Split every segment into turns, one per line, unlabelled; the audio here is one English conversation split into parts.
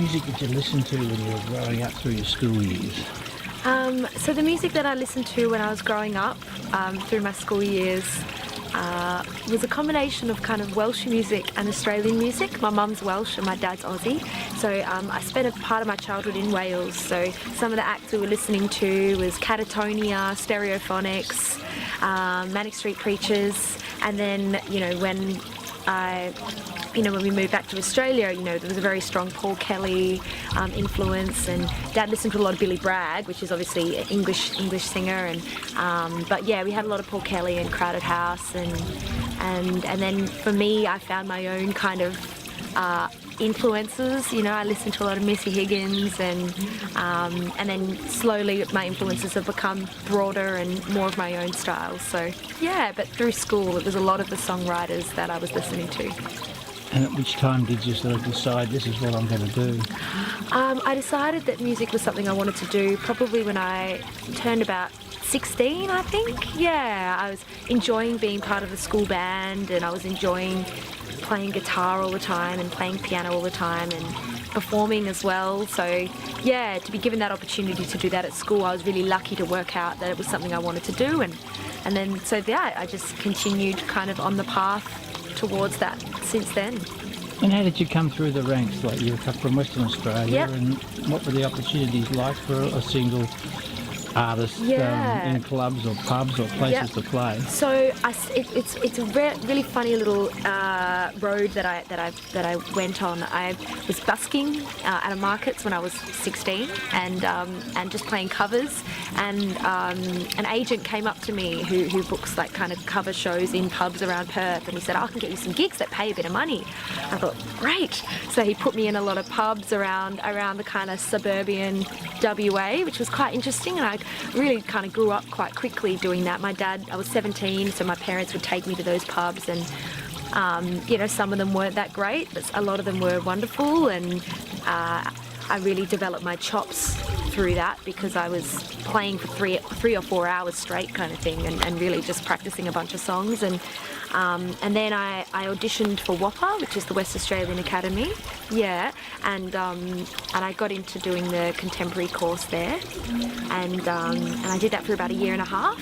music did you listen to when you were growing up through your school years?
So the music that I listened to when I was growing up through my school years was a combination of kind of Welsh music and Australian music. My mum's Welsh and my dad's Aussie, so I spent a part of my childhood in Wales. So some of the acts we were listening to was Catatonia, Stereophonics, Manic Street Preachers, and then when we moved back to Australia, there was a very strong Paul Kelly influence, and Dad listened to a lot of Billy Bragg, which is obviously an English singer, and but yeah, we had a lot of Paul Kelly and Crowded House, and then for me, I found my own kind of influences. I listened to a lot of Missy Higgins, and then slowly my influences have become broader and more of my own style. So yeah, but through school, it was a lot of the songwriters that I was listening to.
And at which time did you sort of decide this is what I'm going to do?
I decided that music was something I wanted to do probably when I turned about 16, I think. Yeah, I was enjoying being part of the school band, and I was enjoying playing guitar all the time and playing piano all the time and performing as well. So yeah, to be given that opportunity to do that at school, I was really lucky to work out that it was something I wanted to do, and then so yeah, I just continued kind of on the path towards that since then.
And how did you come through the ranks? Like, you come from Western Australia,
Yep.
and what were the opportunities like for a single artist in clubs or pubs or places to play?
So it's a really funny little road that I went on. I was busking at a markets when I was 16, and just playing covers. And an agent came up to me who books like kind of cover shows in pubs around Perth, and he said, I can get you some gigs that pay a bit of money. I thought, great. So he put me in a lot of pubs around the kind of suburban WA, which was quite interesting, and I really kind of grew up quite quickly doing that. My dad, I was 17, so my parents would take me to those pubs, and some of them weren't that great, but a lot of them were wonderful, and I really developed my chops through that because I was playing for three or 4 hours straight kind of thing, and really just practicing a bunch of songs, and then I auditioned for WAPA, which is the West Australian Academy, and I got into doing the contemporary course there, and I did that for about a year and a half,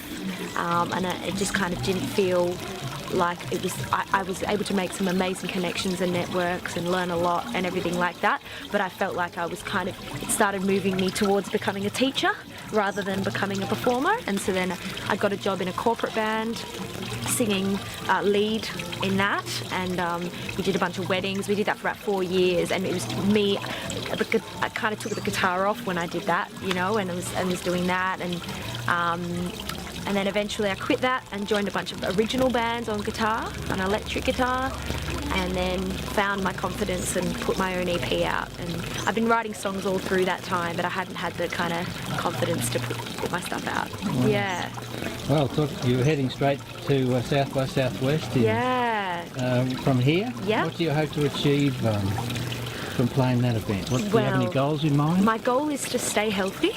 and it just kind of didn't feel like it was. I was able to make some amazing connections and networks and learn a lot and everything like that, but I felt like I was kind of, it started moving me towards becoming a teacher rather than becoming a performer, and so then I got a job in a corporate band singing lead in that, and we did a bunch of weddings. We did that for about 4 years, and it was me, I kind of took the guitar off when I did that, and I was doing that, and then eventually I quit that and joined a bunch of original bands on guitar, on electric guitar, and then found my confidence and put my own EP out. And I've been writing songs all through that time, but I hadn't had the kind of confidence to put my stuff out. Wow. Yeah.
Well, you were heading straight to South by Southwest. From here?
Yeah.
What do you hope to achieve from playing that event? Do you have any goals in mind?
My goal is to stay healthy.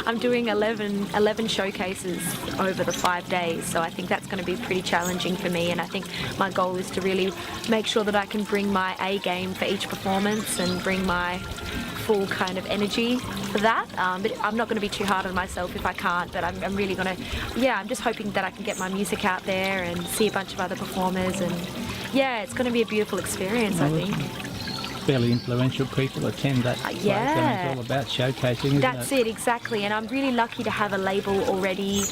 I'm doing 11 showcases over the 5 days, so I think that's going to be pretty challenging for me, and I think my goal is to really make sure that I can bring my A game for each performance and bring my full kind of energy for that, but I'm not going to be too hard on myself if I can't, but I'm really going to, I'm just hoping that I can get my music out there and see a bunch of other performers, and it's going to be a beautiful experience, I think.
Fairly influential people attend that place. It's all about showcasing, isn't
That's it, exactly. And I'm really lucky to have a label already.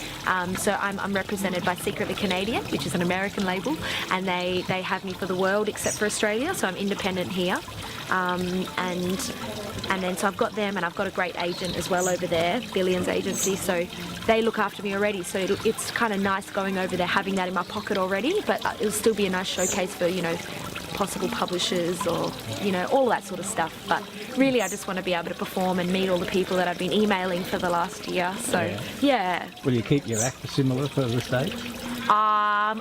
So I'm represented by Secretly Canadian, which is an American label, and they have me for the world except for Australia, so I'm independent here. And then so I've got them, and I've got a great agent as well over there, Billions Agency, so they look after me already, so it's kind of nice going over there, having that in my pocket already, but it'll still be a nice showcase for, possible publishers or, all that sort of stuff. But really, I just want to be able to perform and meet all the people that I've been emailing for the last year. So,
Will you keep your act similar for the States?
I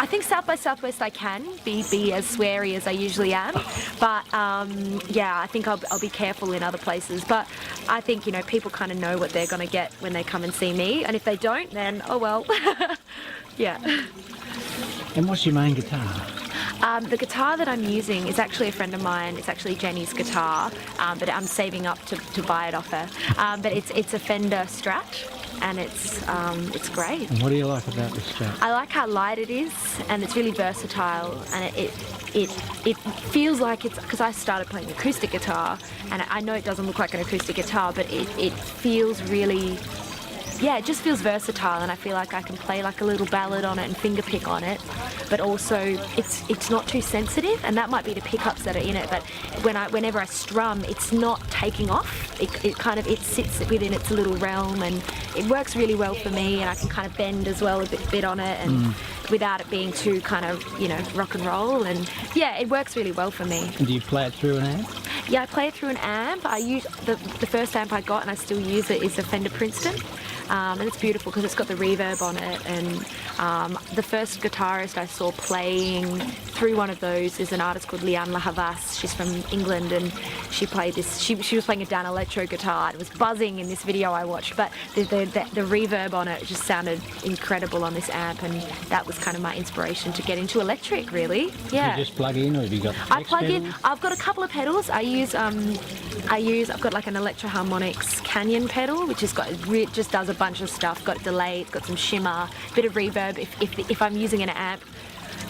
think South by Southwest I can be as sweary as I usually am, but I think I'll be careful in other places. But I think, people kind of know what they're going to get when they come and see me, and if they don't, then oh well. Yeah.
And what's your main guitar?
The guitar that I'm using is actually a friend of mine. It's actually Jenny's guitar, but I'm saving up to buy it off her. But it's a Fender Strat, and it's great.
And what do you like about this Strat?
I like how light it is, and it's really versatile, and it feels like it's, because I started playing acoustic guitar, and I know it doesn't look like an acoustic guitar, but it feels really, yeah, it just feels versatile, and I feel like I can play like a little ballad on it and finger pick on it, but also it's not too sensitive, and that might be the pickups that are in it, but whenever I strum, it's not taking off. It sits within its little realm, and it works really well for me, and I can kind of bend as well a bit on it, and without it being too kind of, rock and roll, and yeah, it works really well for me.
And do you play it through an amp?
Yeah, I play it through an amp. I use the first amp I got, and I still use it, is a Fender Princeton. And it's beautiful because it's got the reverb on it, and the first guitarist I saw playing through one of those is an artist called Liane La Havas. She's from England, and she played this, she was playing a Dan electro guitar, and it was buzzing in this video I watched, but the reverb on it just sounded incredible on this amp, and that was kind of my inspiration to get into electric, really. Yeah.
Do you just plug in, or have you got
I plug
pedals?
in. I've got a couple of pedals. I've got like an Electro Harmonics Canyon pedal, which has got, just does a bunch of stuff. Got delay, it's got some shimmer, bit of reverb. If I'm using an amp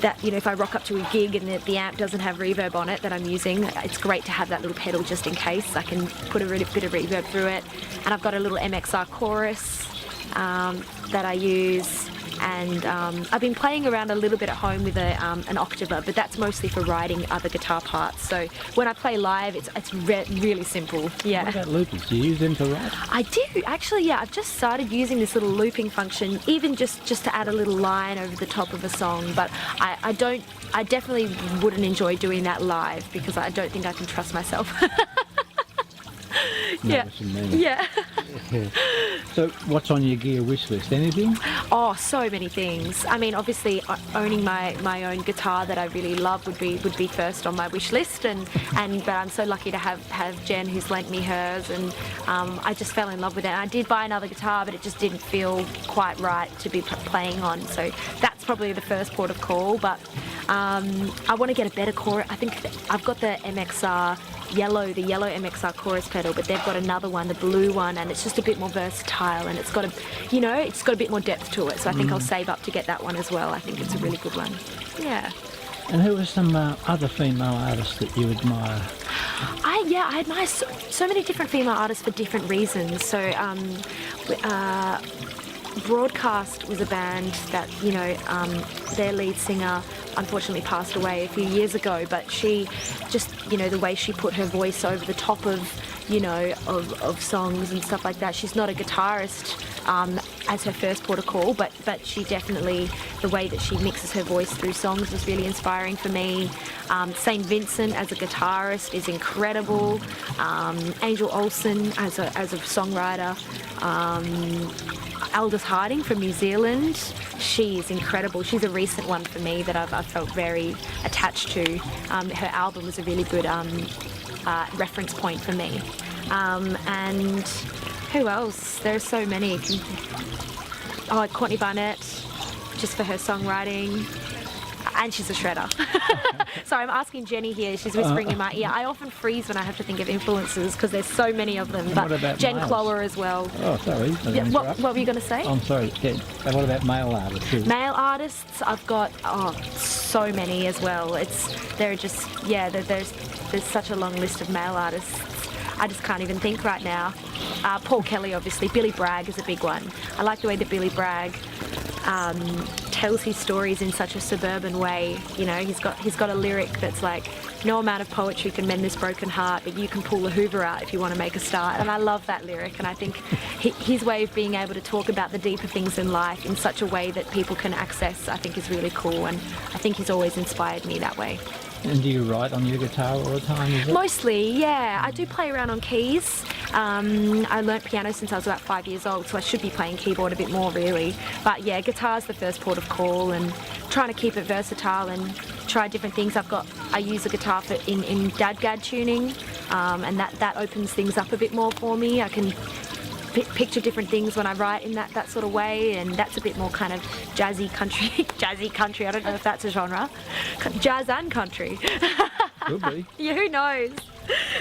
that, if I rock up to a gig and the amp doesn't have reverb on it that I'm using, it's great to have that little pedal just in case. I can put a bit of reverb through it. And I've got a little MXR chorus that I use. And I've been playing around a little bit at home with an octaver, but that's mostly for writing other guitar parts. So when I play live, it's really simple. Yeah.
What about loopers? Do you use them to write?
I do, actually, yeah. I've just started using this little looping function, even just to add a little line over the top of a song. But I definitely wouldn't enjoy doing that live, because I don't think I can trust myself. Yeah. Yeah.
So what's on your gear wish list? Anything?
Oh, so many things. I mean, obviously owning my own guitar that I really love would be first on my wish list, but I'm so lucky to have Jen, who's lent me hers, and I just fell in love with it. And I did buy another guitar, but it just didn't feel quite right to be playing on, so that's probably the first port of call. But I want to get a better chorus. I think I've got the MXR the yellow MXR chorus pedal, but they've got another one, the blue one, and it's just a bit more versatile, and it's got a bit more depth to it. So I think I'll save up to get that one as well. I think it's a really good one. Yeah.
And who are some other female artists that you admire?
I admire so many different female artists for different reasons. So Broadcast was a band that, their lead singer unfortunately passed away a few years ago, but she just, the way she put her voice over the top of songs and stuff like that. She's not a guitarist as her first port of call, but she definitely, the way that she mixes her voice through songs was really inspiring for me. St. Vincent as a guitarist is incredible. Angel Olsen as a songwriter. Aldous Harding from New Zealand, she is incredible. She's a recent one for me that I've felt very attached to. Her album was a really good reference point for me. And who else? There are so many. Courtney Barnett, just for her songwriting. And she's a shredder. Sorry, I'm asking Jenny here. She's whispering in my ear. I often freeze when I have to think of influences because there's so many of them. But
what about
Jen
males?
Clower as well.
Oh, sorry.
Yeah, what were you going to say?
I'm sorry. Yeah. And what about male artists too?
Male artists, I've got so many as well. There's such a long list of male artists. I just can't even think right now. Paul Kelly, obviously. Billy Bragg is a big one. I like the way that Billy Bragg tells his stories in such a suburban way. He's got a lyric that's like, no amount of poetry can mend this broken heart, but you can pull the Hoover out if you want to make a start. And I love that lyric, and I think his way of being able to talk about the deeper things in life in such a way that people can access, I think, is really cool, and I think he's always inspired me that way.
And do you write on your guitar all the time? Is it?
Mostly, yeah. I do play around on keys. I learnt piano since I was about 5 years old, so I should be playing keyboard a bit more, really. But yeah, guitar's the first port of call, and trying to keep it versatile and try different things. I use a guitar in dadgad tuning, and that opens things up a bit more for me. I can picture different things when I write in that sort of way, and that's a bit more kind of jazzy country. Jazzy country, I don't know if that's a genre. Jazz and country.
Could be.
Yeah, who knows?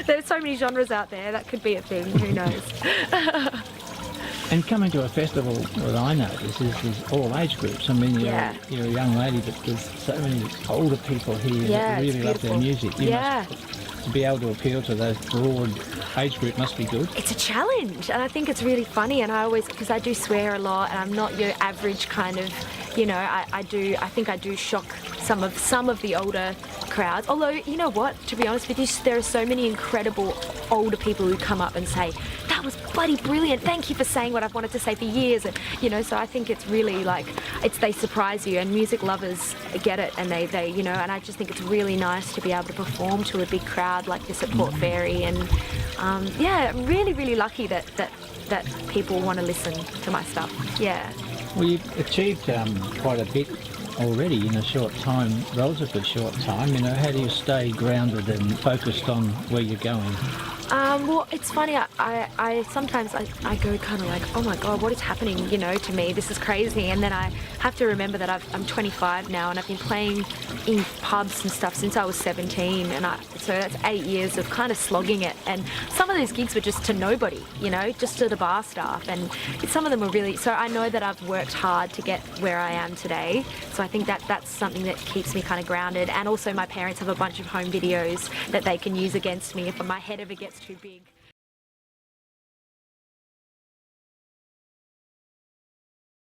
There's so many genres out there, that could be a thing, who knows?
And coming to a festival, what I notice is all age groups. I mean, you're a young lady, but there's so many older people here that really love their music. You must, to be able to appeal to those broad age group must be good.
It's a challenge, and I think it's really funny, and I always, because I do swear a lot, and I'm not your average kind of, you know, I think I do shock some of the older crowds. Although, you know what, to be honest with you, there are so many incredible older people who come up and say, that was bloody brilliant, thank you for saying what I've wanted to say for years. And, you know, so I think it's really like, they surprise you, and music lovers get it, and they you know, and I just think it's really nice to be able to perform to a big crowd like this at Port Fairy. And yeah, I'm really, really lucky that people want to listen to my stuff. Yeah.
Well, you've achieved quite a bit already in a short time, relatively short time. You know, how do you stay grounded and focused on where you're going?
Well, it's funny, I sometimes I go kind of like, oh my God, what is happening, you know, to me? This is crazy. And then I have to remember that I'm 25 now, and I've been playing in pubs and stuff since I was 17. And so that's 8 years of kind of slogging it. And some of those gigs were just to nobody, you know, just to the bar staff. And some of them were really, so I know that I've worked hard to get where I am today. So I think that's something that keeps me kind of grounded. And also my parents have a bunch of home videos that they can use against me if my head ever gets too big.